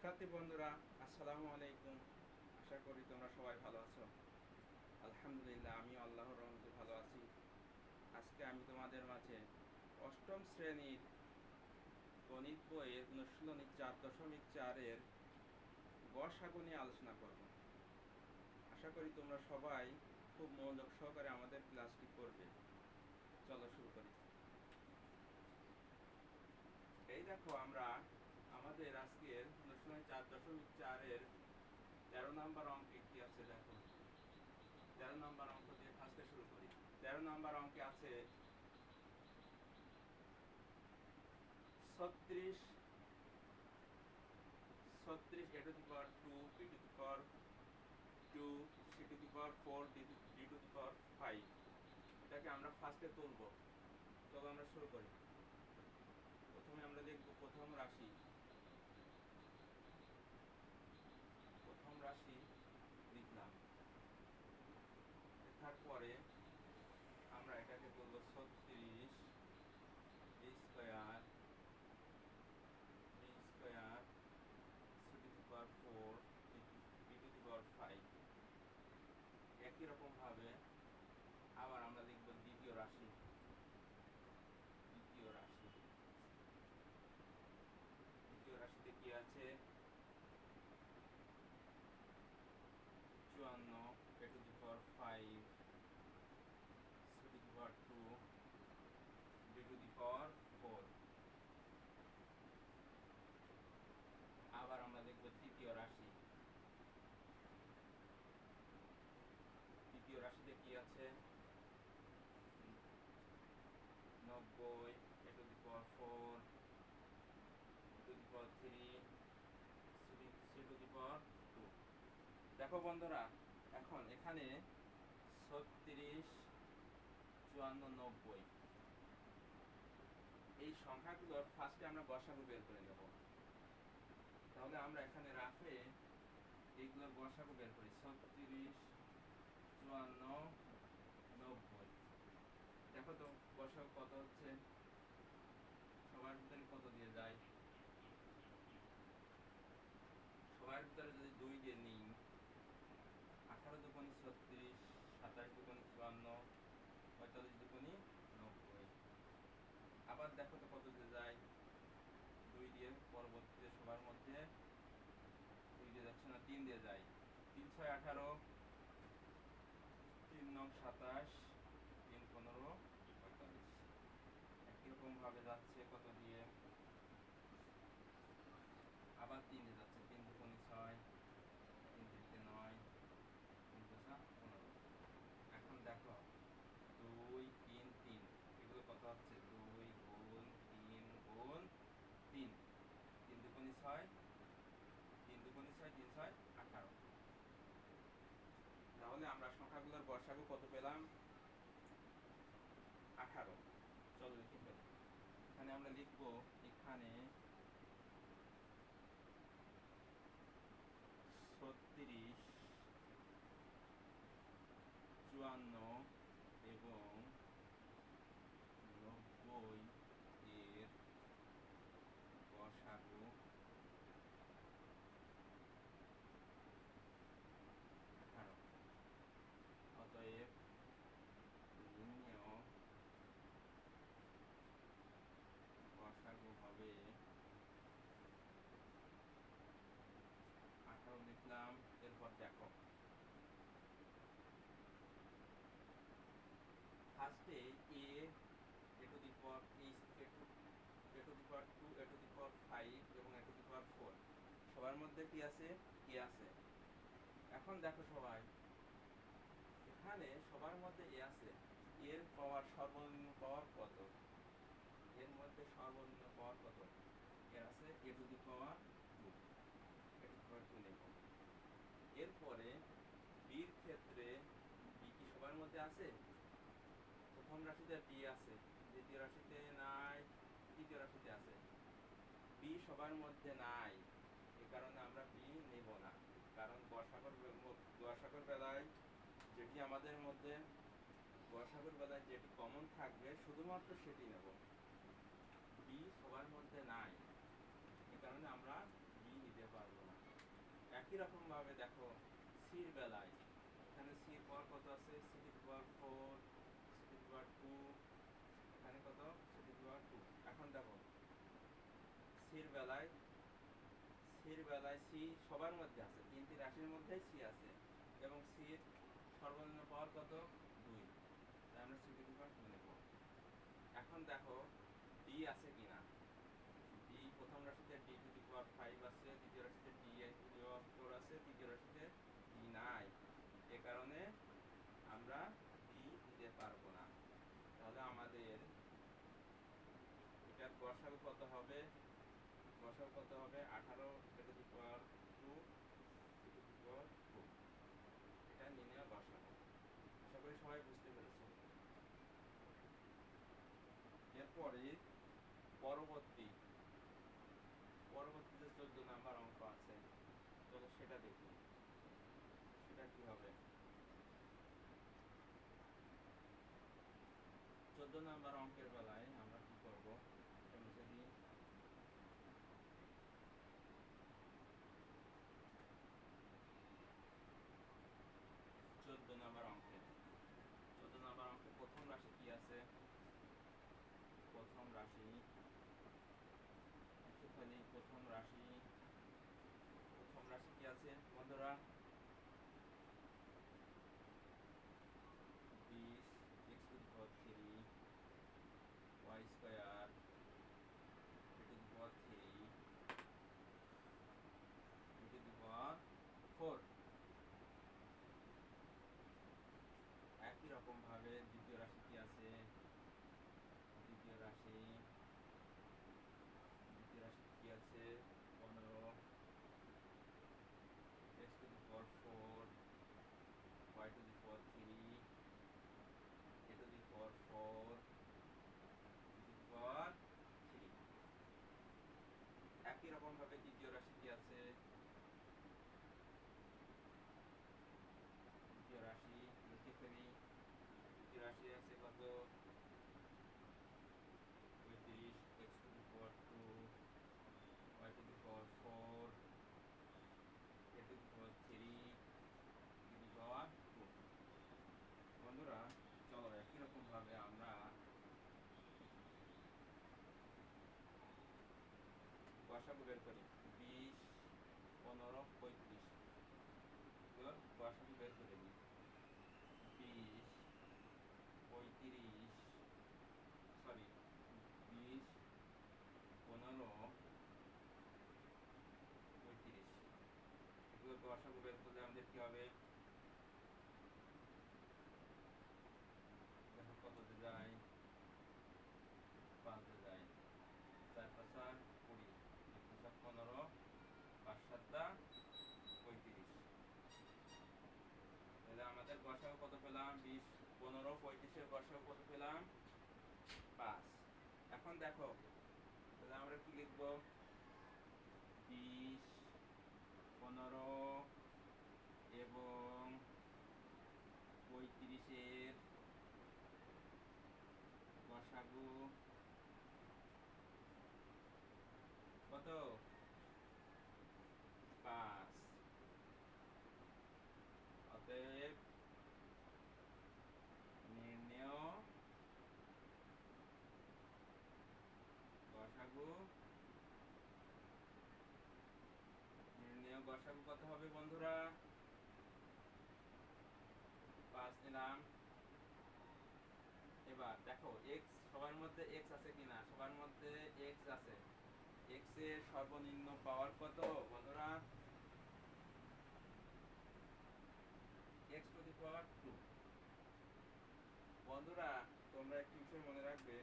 শিক্ষার্থী বন্ধুরা, আসসালামু আলাইকুম। আশা করি তোমরা সবাই ভালো আছো। আলহামদুলিল্লাহ, আমি আল্লাহর রহমতে ভালো আছি। আজকে আমি তোমাদের মাঝে অষ্টম শ্রেণীর গণিত বইয়ের অনুশীলনী 4.4-এর গসাগু নিয়ে আলোচনা করব। আশা করি তোমরা সবাই খুব মনোযোগ সহকারে আমাদের ক্লাসটি করবে। চলো শুরু করি। এই দেখো, আমরা আমাদের আজকের অনুশীলনী 4.4-এর 13 নম্বর অঙ্কে কি আছে দেখো। 13 নম্বর অঙ্ক দিয়ে ফার্স্টে শুরু করি। 13 নম্বর অঙ্কে আছে 36 a to the power 2 b to the power 2 c to the power 4 d to the power 5। এটাকে আমরা ফার্স্টে তুলব। চলো আমরা শুরু করি। প্রথমে আমরা লিখব প্রথম রাশি। প্রথম রাশি লিখলাম। লেখার পরে আমরা এটাকে তুলব 36 a square c to the power 4 b to the power 5। একই রকম ভাবে আবার আমরা লিখব দ্বিতীয় রাশি। দ্বিতীয় রাশিতে কি আছে? 54 a to the power 5 c to the power 2 d to the power 4। আবার আমরা লিখব তৃতীয় রাশি। তৃতীয় রাশিতে কি আছে? 90 a to the power 4 b to the power 3 c to the power 2। দেখো বন্ধুরা, এখন এখানে 36, 54, 90 এই সংখ্যাগুলোর ফার্স্টে আমরা গসাগু বের করে নেব। তাহলে আমরা এখানে রাফে এইগুলোর গসাগু বের করি। 36, 54, 90। দেখো তো গসাগু কত হচ্ছে? সবার ভিতরে কত দিয়ে যায়? সবার ভিতরে যদি 2 দিয়ে নিই, 18 দুগুণে 36, 27 দুগুণে 54, 45 দুগুণে 90। আবার দেখো তো কত দিয়ে যায়? 2 দিয়ে পরবর্তীতে সবার মধ্যে 2 দিয়ে যাচ্ছে না, 3 দিয়ে যায়। 3 6 18, 3 9 27, 3 15 45। একই রকম ভাবে যাচ্ছে কত দিয়ে? আবার 3 দিয়ে যাচ্ছে। 3 দুগুণে 6, 3 তিরিকে 9, 3 5 15। এখন দেখো 2 3 3 এগুলো কত হচ্ছে? 2 গুণ 3 গুণ 3, 3 দুগুণে 6, 3 দুগুণে 6, 3 6 18। তাহলে আমরা সংখ্যাগুলোর গসাগু কত পেলাম? 18। চলো লিখে ফেলি। এখানে আমরা লিখব, এখানে 36, 54 এবং 90 এর গসাগু 18। অতএব নির্ণেয় গসাগু হবে 18 লিখলাম। এরপর দেখো ফার্স্টে a to the power 2 a to the power 5 এবং a to the power 4 সবার মধ্যে কি আছে? a আছে। এখন দেখো সবাই, এখানে সবার মধ্যে a আছে। এর পাওয়ার সর্বনিম্ন পাওয়ার কত? এর মধ্যে সর্বনিম্ন পাওয়ার কত? এর আছে a to the power 2। a to the power 2 নেব। এরপরে b এর ক্ষেত্রে b কি সবার মধ্যে আছে? প্রথম রাশিতে b আছে, দ্বিতীয় রাশিতে নাই, তৃতীয় রাশিতে আছে। b সবার মধ্যে নাই, এই কারণে আমরা b নেব না। কারণ গসাগুর বেলায় যেটি আমাদের মধ্যে গসাগুর বেলায় যেটি কমন থাকবে শুধুমাত্র সেটি নেব। b সবার মধ্যে নাই, এই কারণে আমরা b নিতে পারবো একই রকম ভাবে দেখো সির বেলায় এখানে সির পাওয়ার কত আছে, C to the power 4, C to the power 2, এখানে কত, সি টু দি পাওয়ার 2। এখন দেখো সির বেলায় সি সবার মধ্যে আছে, তিনটি রাশির মধ্যেই সি আছে এবং সির সর্বনিম্ন পাওয়ার কত, 2, তাই আমরা সি টু দি পাওয়ার 2 নেব। এখন দেখো ডি আছে কিনা, ডি প্রথম রাশিতে ডি টু দি পাওয়ার 5 আছে, দ্বিতীয় রাশিতে ডি টু দি পাওয়ার 4 আছে, তৃতীয় রাশিতে ডি নাই, এ কারণে আমরা ডি দিতে পারবো না। তাহলে আমাদের এটার গসাগু কত হবে, গসাগু কত হবে 18 two the power 2 two the power 2, এটা নির্ণয় গসাগু। আশা করি সবাই বুঝতে পেরেছো। এরপরে পরবর্তী যে 14 নাম্বার অঙ্ক আছে, চলো সেটা দেখি, সেটা কি হবে। 14 নাম্বার অঙ্কের বেলায় আমরা কি করব, এটা মুছে দিই। 14 নাম্বার অঙ্কে প্রথম রাশি কি আছে, প্রথম রাশি একটুখানি প্রথম রাশি কি আছে বন্ধুরা, 20 x to the power 3 y square to the power 3 to the power 4। একই রকম ভাবে দ্বিতীয় রাশি কি আছে, দ্বিতীয় রাশি কি আছে, 15 x to the power 4 y to the power 3 a to the power 4 to the power 3। একই রকম ভাবে তৃতীয় রাশি কি আছে, তৃতীয় রাশি লিখে ফেলি। তৃতীয় রাশি আছে কত, 35 x to the power 2 y to the power 4 a to the power 3 to the power 2। বন্ধুরা চলো একই রকম ভাবে আমরা গসাগু বের করি। 20 15 35 এগুলোর গসাগু বের করে নিই। 20 35 সরি 20 15 35 এগুলোর গসাগু বের করলে আমাদের কি হবে, দেখো কততে যায়, 5 যায়, 4 5 20, 1 5 15, 5 7 35। তাহলে আমাদের গসাগু কত পেলাম, 20 15 35 এর গসাগু কত পেলাম, 5। এখন দেখো তাহলে আমরা কি লিখব, 20 15 এবং 35 এর গসাগু কত, 5। অতএব নির্ণেয় গসাগু কত হবে বন্ধুরা, 5 নিলাম। এবার দেখো x সবার মধ্যে x আছে কিনা, সবার মধ্যে x আছে, x এর সর্বনিম্ন পাওয়ার কত বন্ধুরা, x টু দি পাওয়ার 2। বন্ধুরা তোমরা একটি বিষয় মনে রাখবে,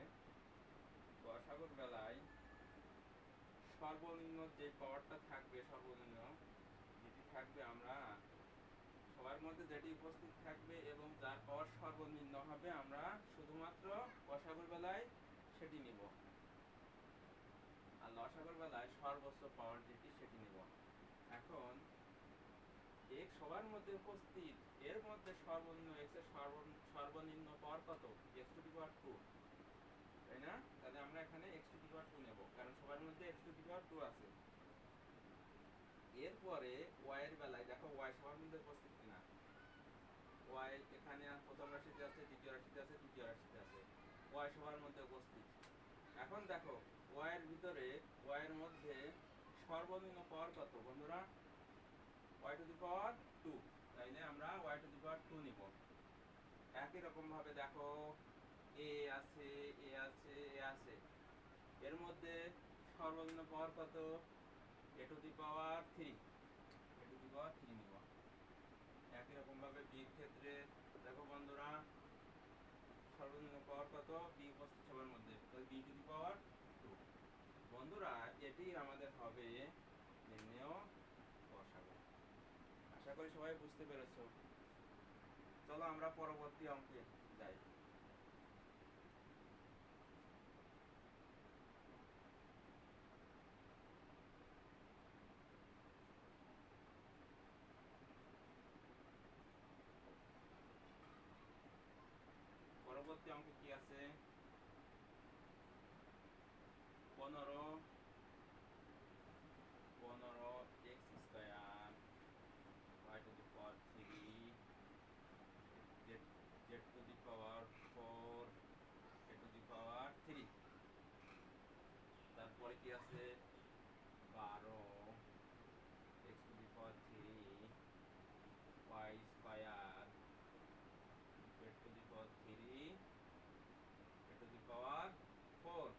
গসাগুর বেলায় সর্বনিম্ন যে পাওয়ারটা থাকবে, সর্বনিম্ন যেটি থাকবে, আমরা সবার মধ্যে যেটি উপস্থিত থাকবে এবং যার পাওয়ার সর্বনিম্ন হবে আমরা শুধুমাত্র গসাগুর বেলায় সেটি নিব, আর লসাগুর বেলায় সর্বোচ্চ পাওয়ার যেটি সেটি নিব। এখন x সবার মধ্যে উপস্থিত, এর মধ্যে সর্বনিম্ন x এর সর্বনিম্ন পাওয়ার কত, x টু দি পাওয়ার 2, তাই না? তাহলে আমরা এখানে x টু দি পাওয়ার 2 নেব, কারণ সবার মধ্যে x টু দি পাওয়ার 2 আছে। এরপরে ওয়াই এর বেলায় দেখো ওয়াই সবার মধ্যে উপস্থিত কিনা। ওয়াই এখানে প্রথম রাশিতে আছে, দ্বিতীয় রাশিতে আছে, তৃতীয় রাশিতে আছে, ওয়াই সবার মধ্যে উপস্থিত। এখন দেখো ওয়াই এর ভিতরে ওয়াই এর মধ্যে সর্বনিম্ন পাওয়ার কত বন্ধুরা? ওয়াই টু দি পাওয়ার 2, তাইলে আমরা ওয়াই টু দি পাওয়ার 2 নিব। একই রকম ভাবে দেখো এ আছে, এ আছে, এ আছে, এর মধ্যে সর্বনিম্ন পাওয়ার কত? এ two the power 3, A two the power 3 নিব। একই রকম ভাবে বি ক্ষেত্রে দেখো বন্ধুরা সর্বনিম্ন পাওয়ার কত? বি উপস্থিত সবার মধ্যে, তাহলে বি টু দি পাওয়ার 2। বন্ধুরা এটি আমাদের হবে নির্ণেয় গসাগু। আশা করি সবাই বুঝতে পেরেছো। চলো আমরা পরবর্তী অঙ্কে যাই। পরবর্তী অঙ্কে কি আছে? 15 x square y to the power 3 z to the power 4 a to the power 3। তারপরে কি আছে? 12 x to the power 3 y square z to the power 3 a to the power 4।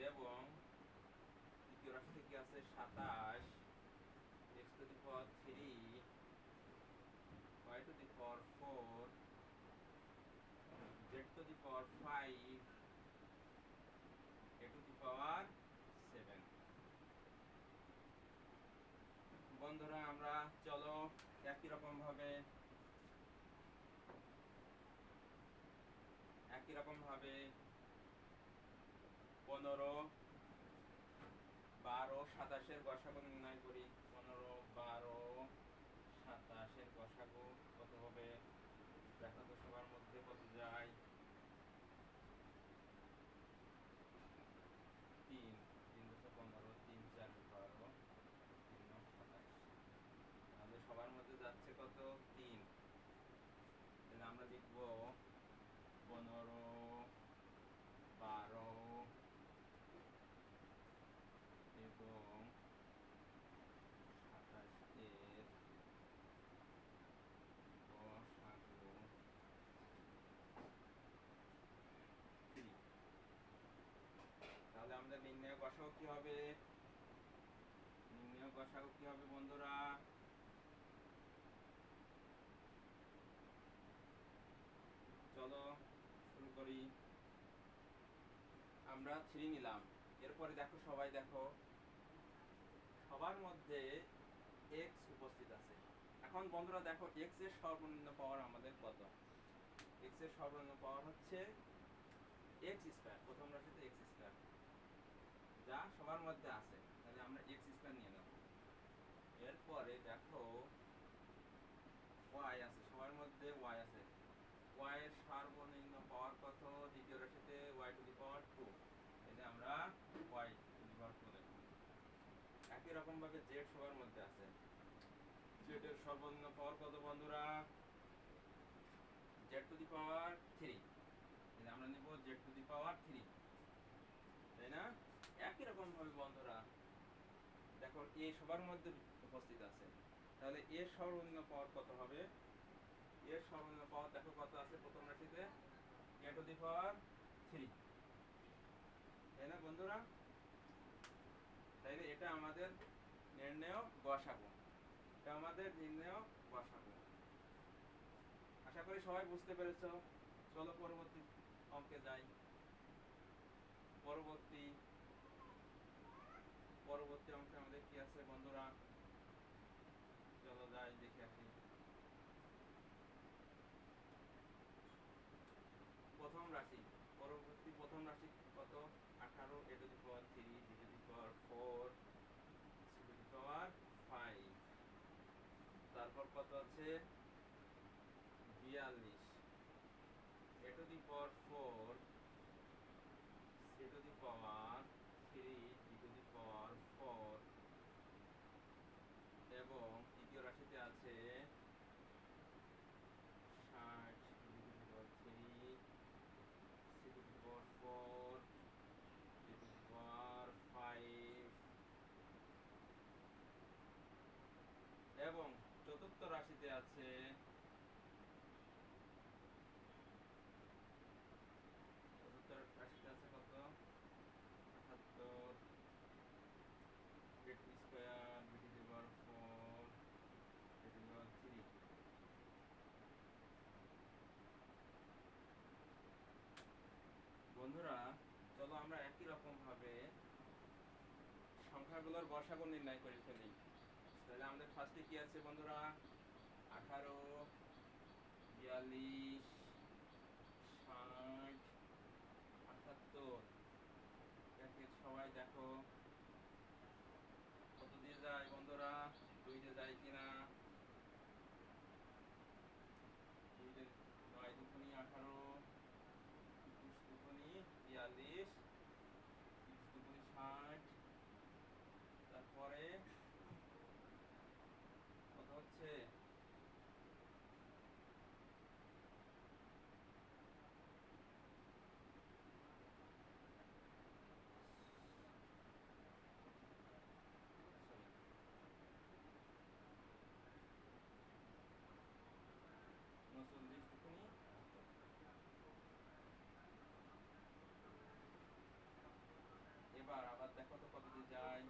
এবং তৃতীয় রাশিতে কি আছে? 27 x to the power 3 y to the power 4 z to the power 5 a to the power 7। বন্ধুরা আমরা চলো একই রকম ভাবে 15 12 27 এর গসাগু নির্ণয় করি। 15 12 27 এর গসাগু কত হবে? দেখো তো সবার মধ্যে কত যায়? 3, 3 দশে 15, 3 4 12, 3 9 27। তাহলে সবার মধ্যে যাচ্ছে কত? 3। তাহলে আমরা লিখব 15 12 এবং 27 এর গসাগু 3। তাহলে আমাদের নির্ণয় গসাগু কি হবে? নির্ণয় গসাগু কি হবে বন্ধুরা? চলো শুরু করি। আমরা 3 নিলাম। এরপরে দেখো সবাই দেখো সবার মধ্যে x উপস্থিত আছে। এখন বন্ধুরা দেখো x এর সর্বনিম্ন পাওয়ার আমাদের কত? x এর সর্বনিম্ন পাওয়ার হচ্ছে x স্কয়ার, প্রথম রাশিতে x স্কয়ার যা সবার মধ্যে আছে, তাহলে আমরা x স্কয়ার নিয়ে নেব। এরপরে দেখো y আছে, সবার মধ্যে y আছে, y এর সর্বনিম্ন পাওয়ার কত? দ্বিতীয় রাশিতে y টু দি পাওয়ার 2, তাহলে আমরা y টু দি পাওয়ার 2 নেব। একই রকম ভাবে z সবার মধ্যে আছে, z এর সর্বনিম্ন পাওয়ার কত বন্ধুরা? z টু দি পাওয়ার 3, তাহলে আমরা নেব z টু দি পাওয়ার 3, তাই না? একই রকম ভাবে বন্ধুরা দেখো a সবার মধ্যে উপস্থিত আছে, তাহলে a সর্বনিম্ন পাওয়ার কত হবে? এর সর্বনিম্ন পাওয়ার দেখো কত আছে প্রথম রাশিতে? a টু দি পাওয়ার 3, তাই না বন্ধুরা? তাইলে এটা আমাদের নির্ণেয় গসাগু, এটা আমাদের নির্ণেয় গসাগু। আশা করি সবাই বুঝতে পেরেছো। চলো পরবর্তী অঙ্কে যাই। পরবর্তী অঙ্কে আমাদের কি আছে বন্ধুরা? চলো যাই দেখে আসি। প্রথম রাশি, প্রথম রাশি কত? 18 a to the power 3 b to the power 4 c to the power 5। তারপর কত আছে? 42 a to the power 4 c to the power 3 d to the power 4 78 রাশিতে আছে, 78 রাশিতে আছে কত? 78 8 square b to the power 4 a to the power 3। বন্ধুরা চলো আমরা একই রকম ভাবে সংখ্যাগুলোর গসাগু নির্ণয় করে ফেলি। তাহলে আমাদের ফার্স্টে কি আছে বন্ধুরা? 18, 42, 60, 78। একে সবাই দেখো কত দিয়ে যায় বন্ধুরা? 2 দিয়ে যায় কিনা? 2 দিয়ে 9 দুগুনি 18, 21 দুগুনি 42, 30 দুগুনি 60, তারপরে কত হচ্ছে? সরি, 39 দুগুনি 78। এবার আবার দেখো তো কত দিয়ে যায়?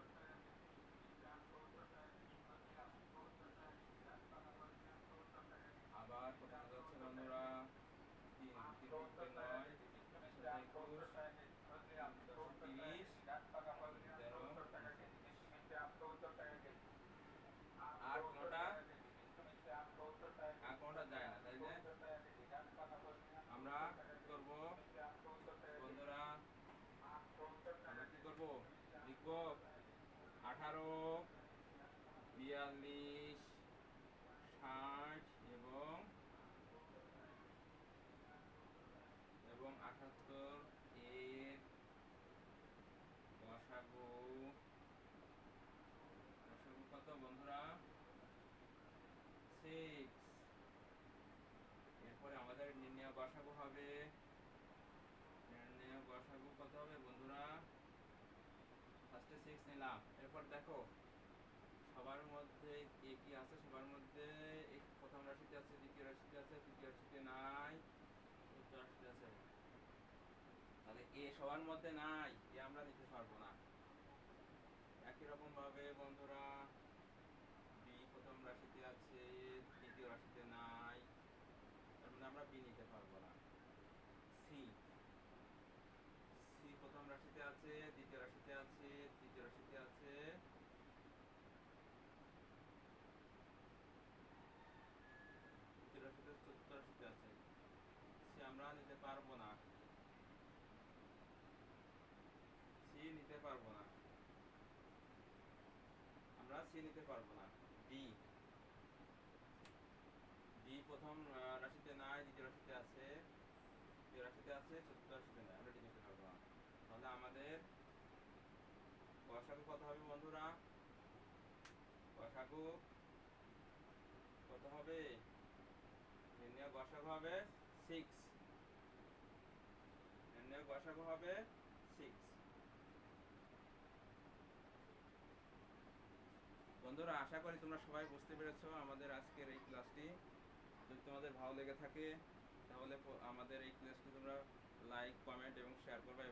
আবার কত দিয়ে যাচ্ছে বন্ধুরা? 3 3 3 9, 3 7 21, 3 10 30, 3 13 39। আর কোনটা যায় না, তাই না? আমরা কি করব বন্ধুরা? আমরা কি করব? লিখব 18, 42, 60 এবং 78 এর গসাগু। গসাগু কত বন্ধুরা? 6। এরপরে আমাদের নির্ণয় গসাগু হবে, নির্ণয় গসাগু কত হবে বন্ধুরা? ফার্স্টে 6 নিলাম। এরপর দেখো সবার মধ্যে এ কি আছে? সবার মধ্যে প্রথম রাশিতে আছে, দ্বিতীয় রাশিতে আছে, তৃতীয় রাশিতে নাই, চতুর্থ রাশিতে আছে। তাহলে এ সবার মধ্যে নাই, এ আমরা নিতে পারবো না। একই রকম ভাবে বন্ধুরা বি প্রথম রাশিতে আছে, দ্বিতীয় রাশিতে নাই, তার মানে আমরা বি নিতে পারবো না। সি, সি প্রথম রাশিতে আছে, দ্বিতীয় রাশিতে আছে, তৃতীয় রাশিতে আছে, তৃতীয় রাশিতে, চতুর্থ রাশিতে আছে। সি আমরা নিতে পারবো না, সি নিতে পারবো না, আমরা সি নিতে পারবো না। ডি, ডি প্রথম রাশিতে নাই, দ্বিতীয় রাশিতে আছে, তৃতীয় রাশিতে আছে, চতুর্থ রাশিতে নাই, আমরা ডি নিতে পারবো না। তাহলে আমাদের গসাগু কত হবে বন্ধুরা? গসাগু কত হবে? নির্ণয় গসাগু হবে 6। নির্ণয় গসাগু হবে 6। বন্ধুরা আশা করি তোমরা সবাই বুঝতে পেরেছো আমাদের আজকের এই ক্লাসটি। যদি তোমাদের ভালো লেগে থাকে তাহলে আমাদের এই ক্লাসটি তোমরা লাইক, কমেন্ট এবং শেয়ার করবে।